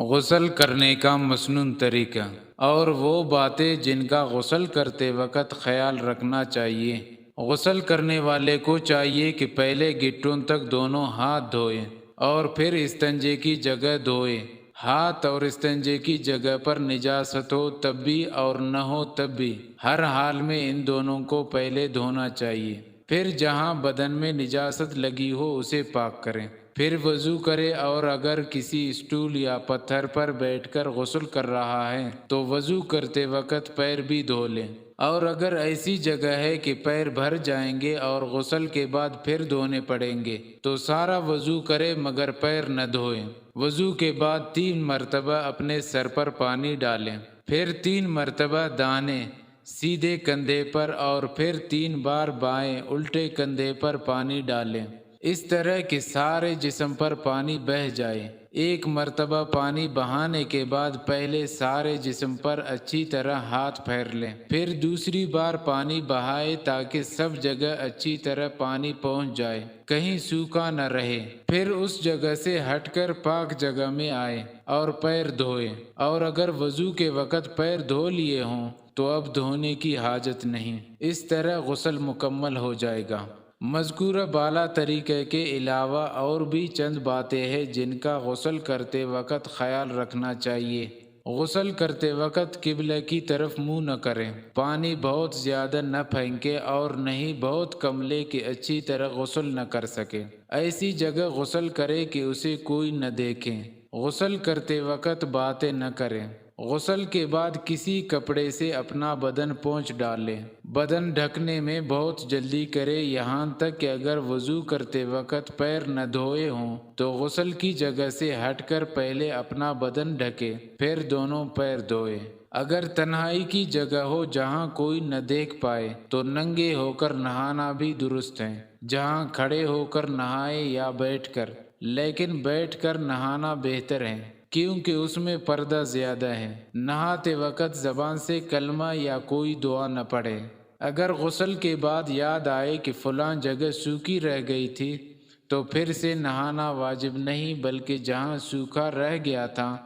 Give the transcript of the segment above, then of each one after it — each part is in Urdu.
غسل کرنے کا مسنون طریقہ اور وہ باتیں جن کا غسل کرتے وقت خیال رکھنا چاہیے۔ غسل کرنے والے کو چاہیے کہ پہلے گھٹنوں تک دونوں ہاتھ دھوئے اور پھر استنجے کی جگہ دھوئے۔ ہاتھ اور استنجے کی جگہ پر نجاست ہو تب بھی اور نہ ہو تب بھی ہر حال میں ان دونوں کو پہلے دھونا چاہیے۔ پھر جہاں بدن میں نجاست لگی ہو اسے پاک کریں، پھر وضو کرے، اور اگر کسی اسٹول یا پتھر پر بیٹھ کر غسل کر رہا ہے تو وضو کرتے وقت پیر بھی دھو لیں، اور اگر ایسی جگہ ہے کہ پیر بھر جائیں گے اور غسل کے بعد پھر دھونے پڑیں گے تو سارا وضو کرے مگر پیر نہ دھوئیں۔ وضو کے بعد 3 مرتبہ اپنے سر پر پانی ڈالیں، پھر 3 مرتبہ داہنے سیدھے کندھے پر اور پھر 3 بار بائیں الٹے کندھے پر پانی ڈالیں، اس طرح کہ سارے جسم پر پانی بہہ جائے۔ 1 مرتبہ پانی بہانے کے بعد پہلے سارے جسم پر اچھی طرح ہاتھ پھیر لیں، پھر دوسری بار پانی بہائے تاکہ سب جگہ اچھی طرح پانی پہنچ جائے، کہیں سوکھا نہ رہے۔ پھر اس جگہ سے ہٹ کر پاک جگہ میں آئے اور پیر دھوئے، اور اگر وضو کے وقت پیر دھو لیے ہوں تو اب دھونے کی حاجت نہیں۔ اس طرح غسل مکمل ہو جائے گا۔ مذکورہ بالا طریقے کے علاوہ اور بھی چند باتیں ہیں جن کا غسل کرتے وقت خیال رکھنا چاہیے۔ غسل کرتے وقت قبلہ کی طرف منہ نہ کریں، پانی بہت زیادہ نہ پھینکیں اور نہ ہی بہت کم لے کہ اچھی طرح غسل نہ کر سکے۔ ایسی جگہ غسل کرے کہ اسے کوئی نہ دیکھے۔ غسل کرتے وقت باتیں نہ کریں۔ غسل کے بعد کسی کپڑے سے اپنا بدن پونچھ ڈالے۔ بدن ڈھکنے میں بہت جلدی کرے، یہاں تک کہ اگر وضو کرتے وقت پیر نہ دھوئے ہوں تو غسل کی جگہ سے ہٹ کر پہلے اپنا بدن ڈھکے، پھر دونوں پیر دھوئے۔ اگر تنہائی کی جگہ ہو جہاں کوئی نہ دیکھ پائے تو ننگے ہو کر نہانا بھی درست ہے، جہاں کھڑے ہو کر نہائے یا بیٹھ کر، لیکن بیٹھ کر نہانا بہتر ہے کیونکہ اس میں پردہ زیادہ ہے۔ نہاتے وقت زبان سے کلمہ یا کوئی دعا نہ پڑھے۔ اگر غسل کے بعد یاد آئے کہ فلاں جگہ سوکھی رہ گئی تھی تو پھر سے نہانا واجب نہیں، بلکہ جہاں سوکھا رہ گیا تھا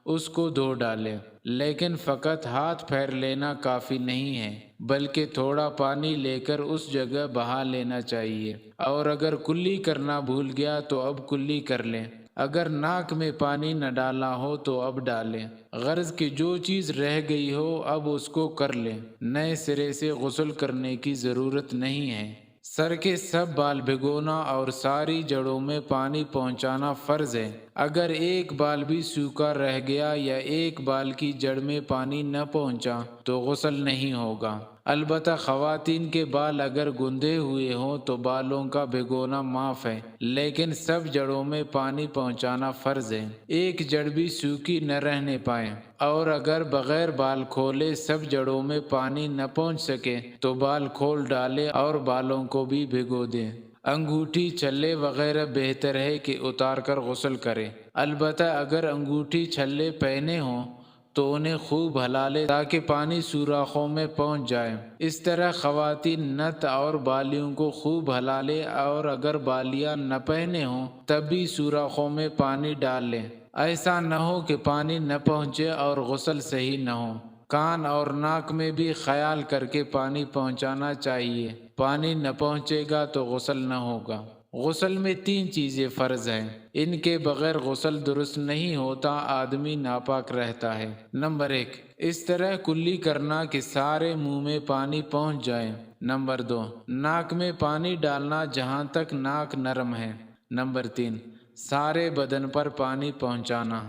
اس کو دھو ڈالے۔ لیکن فقط ہاتھ پھیر لینا کافی نہیں ہے، بلکہ تھوڑا پانی لے کر اس جگہ بہا لینا چاہیے، اور اگر کلی کرنا بھول گیا تو اب کلی کر لیں۔ اگر ناک میں پانی نہ ڈالنا ہو تو اب ڈالیں، غرض کہ جو چیز رہ گئی ہو اب اس کو کر لیں، نئے سرے سے غسل کرنے کی ضرورت نہیں ہے۔ سر کے سب بال بھگونا اور ساری جڑوں میں پانی پہنچانا فرض ہے۔ اگر ایک بال بھی سوکھا رہ گیا یا ایک بال کی جڑ میں پانی نہ پہنچا تو غسل نہیں ہوگا۔ البتہ خواتین کے بال اگر گندھے ہوئے ہوں تو بالوں کا بھگونا معاف ہے، لیکن سب جڑوں میں پانی پہنچانا فرض ہے، ایک جڑ بھی سوکھی نہ رہنے پائے۔ اور اگر بغیر بال کھولے سب جڑوں میں پانی نہ پہنچ سکے تو بال کھول ڈالے اور بالوں کو بھی بھگو دیں۔ انگوٹھی، چھلے وغیرہ بہتر ہے کہ اتار کر غسل کرے۔ البتہ اگر انگوٹھی چھلے پہنے ہوں تو انہیں خوب ہلا لے تاکہ پانی سوراخوں میں پہنچ جائے۔ اس طرح خواتین نت اور بالیوں کو خوب ہلا لے، اور اگر بالیاں نہ پہنے ہوں تب بھی سوراخوں میں پانی ڈال لیں۔ ایسا نہ ہو کہ پانی نہ پہنچے اور غسل صحیح نہ ہو۔ کان اور ناک میں بھی خیال کر کے پانی پہنچانا چاہیے، پانی نہ پہنچے گا تو غسل نہ ہوگا۔ غسل میں 3 چیزیں فرض ہیں، ان کے بغیر غسل درست نہیں ہوتا، آدمی ناپاک رہتا ہے۔ نمبر 1، اس طرح کلی کرنا کہ سارے منہ میں پانی پہنچ جائے۔ نمبر 2، ناک میں پانی ڈالنا جہاں تک ناک نرم ہے۔ نمبر 3، سارے بدن پر پانی پہنچانا۔